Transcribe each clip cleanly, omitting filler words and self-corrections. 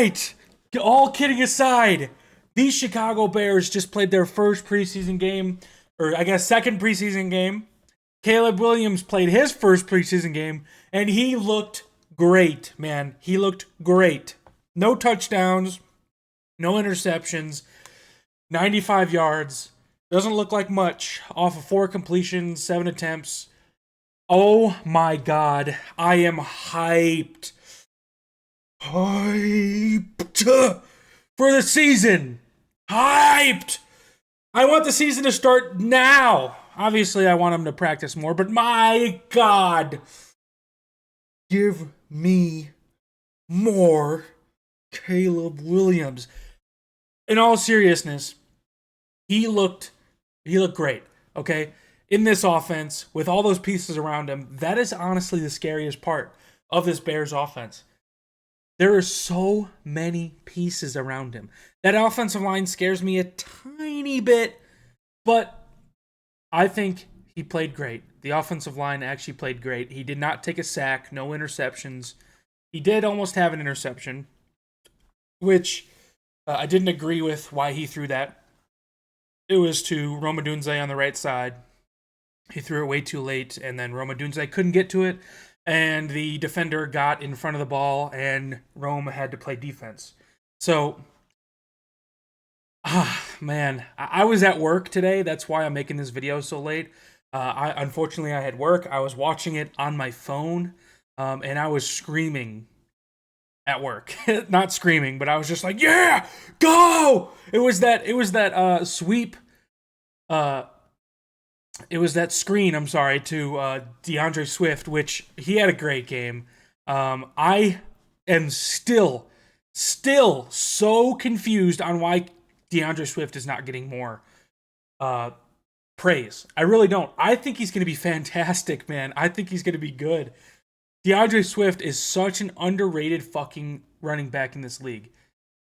right. All kidding aside, these Chicago Bears just played their first preseason game, or I guess second preseason game. Caleb Williams played his first preseason game, and he looked great, man. He looked great. No touchdowns, no interceptions, 95 yards. Doesn't look like much off of 4 completions, 7 attempts. Oh my God. I am hyped. Hyped for the season. Hyped. I want the season to start now. Obviously, I want him to practice more, but my God. Give me more Caleb Williams. In all seriousness, he looked great, okay? In this offense, with all those pieces around him, that is honestly the scariest part of this Bears offense. There are so many pieces around him. That offensive line scares me a tiny bit, but I think he played great. The offensive line actually played great. He did not take a sack, no interceptions. He did almost have an interception, which I didn't agree with why he threw that. It was to Roma Dunze on the right side. He threw it way too late, and then Roma Dunze couldn't get to it, and the defender got in front of the ball, and Roma had to play defense. So, man, I was at work today. That's why I'm making this video so late. Unfortunately, I had work. I was watching it on my phone, and I was screaming at work. Not screaming, but I was just like, yeah, go! It was that sweep. It was that screen, I'm sorry, to DeAndre Swift, which he had a great game. I am still so confused on why DeAndre Swift is not getting more praise. I really don't. I think he's going to be fantastic, man. I think he's going to be good. DeAndre Swift is such an underrated fucking running back in this league.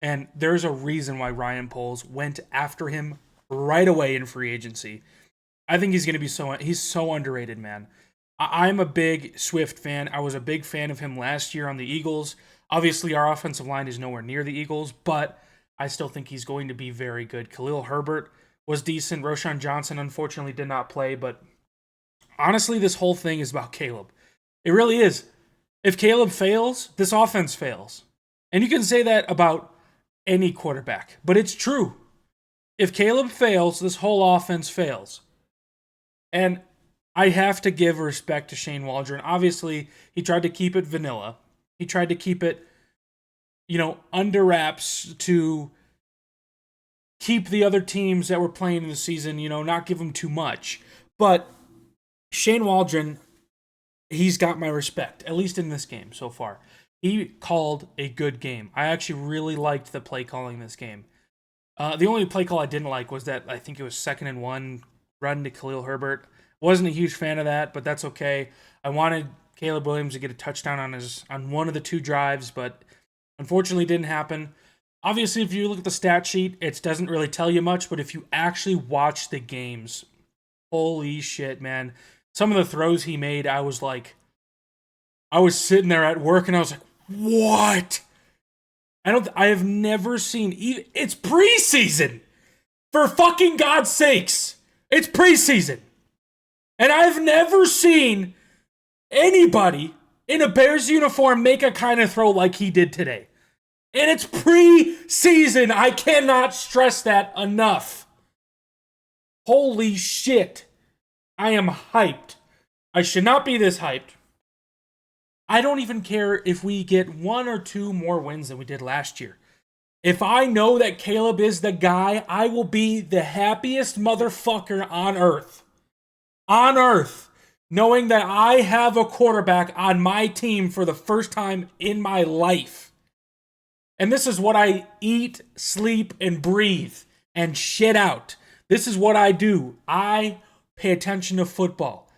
And there's a reason why Ryan Poles went after him right away in free agency. I think he's going to be he's so underrated, man. I'm a big Swift fan. I was a big fan of him last year on the Eagles. Obviously, our offensive line is nowhere near the Eagles, but I still think he's going to be very good. Khalil Herbert was decent. Roshan Johnson, unfortunately, did not play, but honestly, this whole thing is about Caleb. It really is. If Caleb fails, this offense fails. And you can say that about any quarterback, but it's true. If Caleb fails, this whole offense fails. And I have to give respect to Shane Waldron. Obviously, he tried to keep it vanilla. He tried to keep it, under wraps to keep the other teams that were playing in the season, not give them too much. But Shane Waldron, he's got my respect, at least in this game so far. He called a good game. I actually really liked the play calling this game. The only play call I didn't like was that I think it was 2nd and 1 run to Khalil Herbert. Wasn't a huge fan of that, but that's okay. I wanted Caleb Williams to get a touchdown on one of the 2 drives, but unfortunately didn't happen. Obviously, if you look at the stat sheet, it doesn't really tell you much, but if you actually watch the games, holy shit, man. Some of the throws he made, I was sitting there at work and I was like, what? I have never seen, it's preseason! For fucking God's sakes! It's preseason! And I've never seen anybody in a Bears uniform make a kind of throw like he did today. And it's preseason. I cannot stress that enough. Holy shit. I am hyped. I should not be this hyped. I don't even care if we get 1 or 2 more wins than we did last year. If I know that Caleb is the guy, I will be the happiest motherfucker on earth. On earth. Knowing that I have a quarterback on my team for the first time in my life. And this is what I eat, sleep, and breathe and shit out. This is what I do. I pay attention to football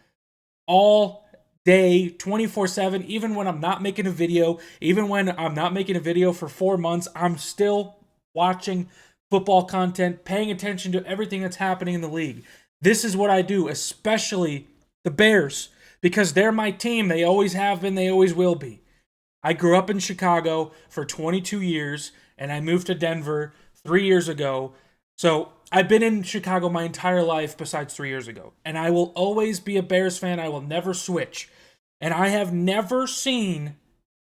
all day, 24/7, even when I'm not making a video, even when I'm not making a video for 4 months, I'm still watching football content, paying attention to everything that's happening in the league. This is what I do, especially the Bears, because they're my team. They always have been, they always will be. I grew up in Chicago for 22 years, and I moved to Denver 3 years ago. So I've been in Chicago my entire life besides 3 years ago. And I will always be a Bears fan. I will never switch. And I have never seen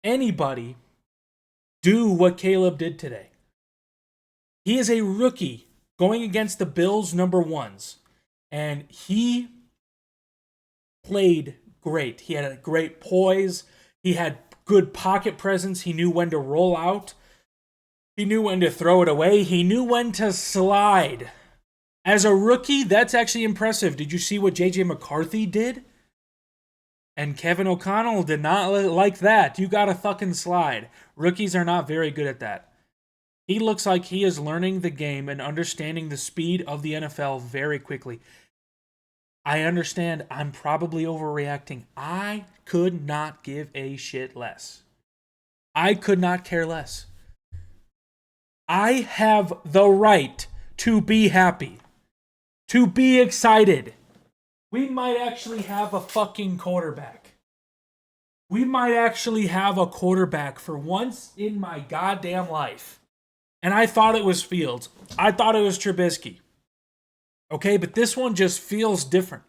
anybody do what Caleb did today. He is a rookie going against the Bills number ones. And he played great. He had a great poise. He had good pocket presence. He knew when to roll out. He knew when to throw it away. He knew when to slide. As a rookie, that's actually impressive. Did you see what J.J. McCarthy did? And Kevin O'Connell did not like that. You gotta fucking slide. Rookies are not very good at that. He looks like he is learning the game and understanding the speed of the NFL very quickly. I understand I'm probably overreacting. I could not give a shit less. I could not care less. I have the right to be happy, to be excited. We might actually have a fucking quarterback. We might actually have a quarterback for once in my goddamn life. And I thought it was Fields. I thought it was Trubisky. Okay, but this one just feels different.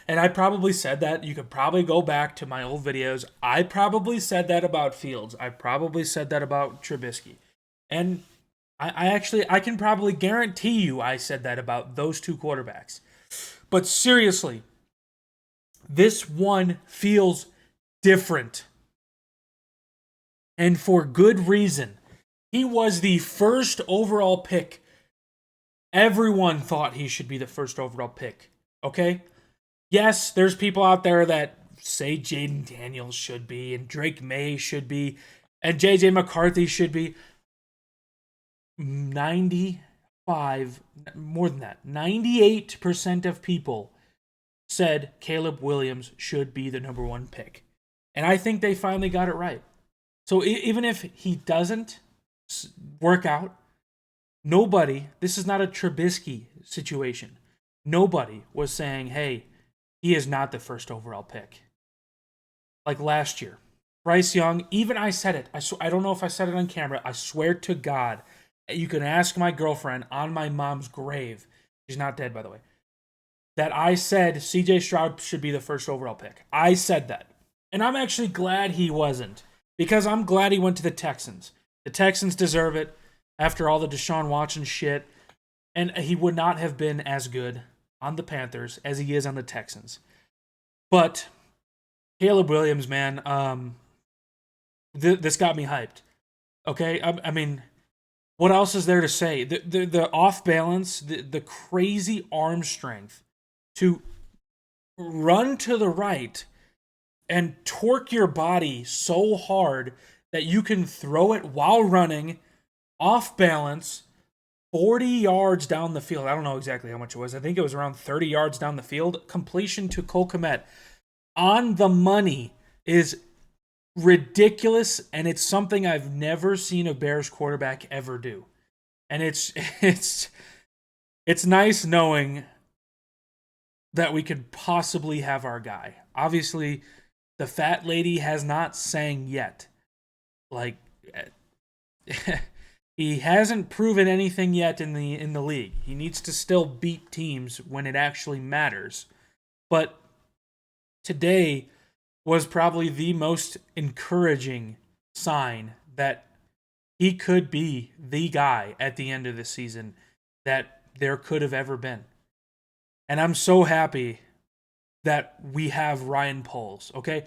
And I probably said that. You could probably go back to my old videos. I probably said that about Fields. I probably said that about Trubisky. And I can probably guarantee you I said that about those two quarterbacks. But seriously, this one feels different. And for good reason. He was the first overall pick. Everyone thought he should be the first overall pick. Okay? Yes, there's people out there that say Jaden Daniels should be, and Drake May should be, and JJ McCarthy should be. 95, more than that, 98% of people said Caleb Williams should be the number one pick. And I think they finally got it right. So even if he doesn't work out, nobody, this is not a Trubisky situation. Nobody was saying, hey, he is not the first overall pick. Like last year. Bryce Young, even I said it. I don't know if I said it on camera. I swear to God. You can ask my girlfriend on my mom's grave. She's not dead, by the way. That I said CJ Stroud should be the first overall pick. I said that. And I'm actually glad he wasn't. Because I'm glad he went to the Texans. The Texans deserve it after all the Deshaun Watson shit. And he would not have been as good on the Panthers as he is on the Texans. But Caleb Williams, man, this got me hyped. Okay? I mean, what else is there to say? The off balance, the crazy arm strength to run to the right and torque your body so hard that you can throw it while running off balance 40 yards down the field. I don't know exactly how much it was. I think it was around 30 yards down the field. Completion to Cole Kmet on the money is ridiculous, and it's something I've never seen a Bears quarterback ever do. And it's nice knowing that we could possibly have our guy. Obviously, the fat lady has not sang yet. Like he hasn't proven anything yet in the league. He needs to still beat teams when it actually matters. But today was probably the most encouraging sign that he could be the guy at the end of the season that there could have ever been. And I'm so happy that we have Ryan Poles, okay?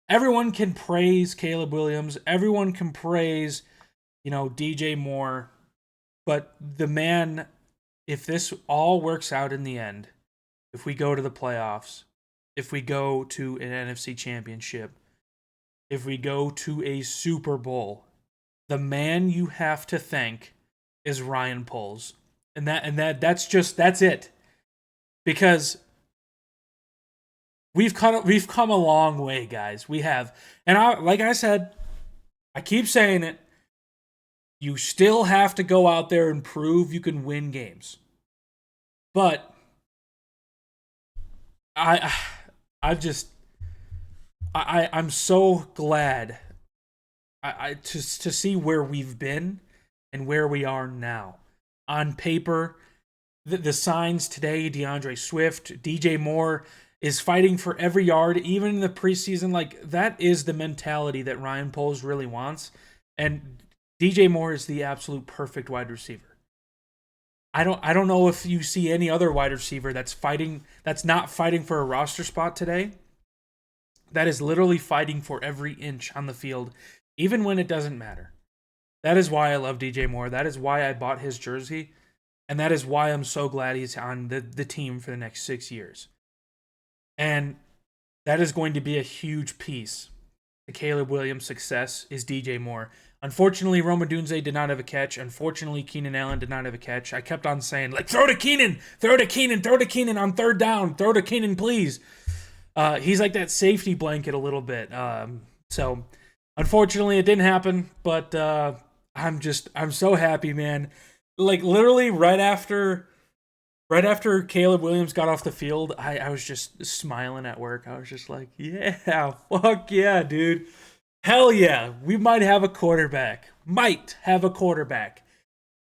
Everyone can praise Caleb Williams. Everyone can praise, DJ Moore. But the man, if this all works out in the end, if we go to the playoffs, if we go to an NFC championship, if we go to a Super Bowl, the man you have to thank is Ryan Poles. And that's it. Because we've come a long way, guys. We have. And like I said, I keep saying it, you still have to go out there and prove you can win games. But I'm so glad To see where we've been and where we are now. On paper, the signs today, DeAndre Swift, DJ Moore is fighting for every yard, even in the preseason. Like, that is the mentality that Ryan Poles really wants. And DJ Moore is the absolute perfect wide receiver. I don't know if you see any other wide receiver that's not fighting for a roster spot today. That is literally fighting for every inch on the field, even when it doesn't matter. That is why I love DJ Moore. That is why I bought his jersey. And that is why I'm so glad he's on the team for the next 6 years. And that is going to be a huge piece to Caleb Williams' success is DJ Moore. Unfortunately, Roma Dunze did not have a catch. Unfortunately, Keenan Allen did not have a catch. I kept on saying, like, throw to Keenan, throw to Keenan, throw to Keenan on third down, throw to Keenan, please. He's like that safety blanket a little bit. So, unfortunately, it didn't happen, but I'm so happy, man. Like, literally right after Caleb Williams got off the field, I was just smiling at work. I was just like, yeah, fuck yeah, dude. Hell yeah, we might have a quarterback. Might have a quarterback.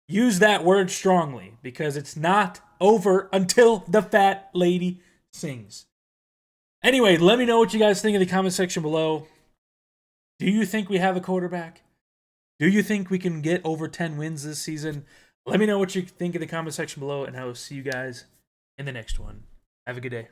Use that word strongly, because it's not over until the fat lady sings. Anyway, let me know what you guys think in the comment section below. Do you think we have a quarterback? Do you think we can get over 10 wins this season? Let me know what you think in the comment section below, and I will see you guys in the next one. Have a good day.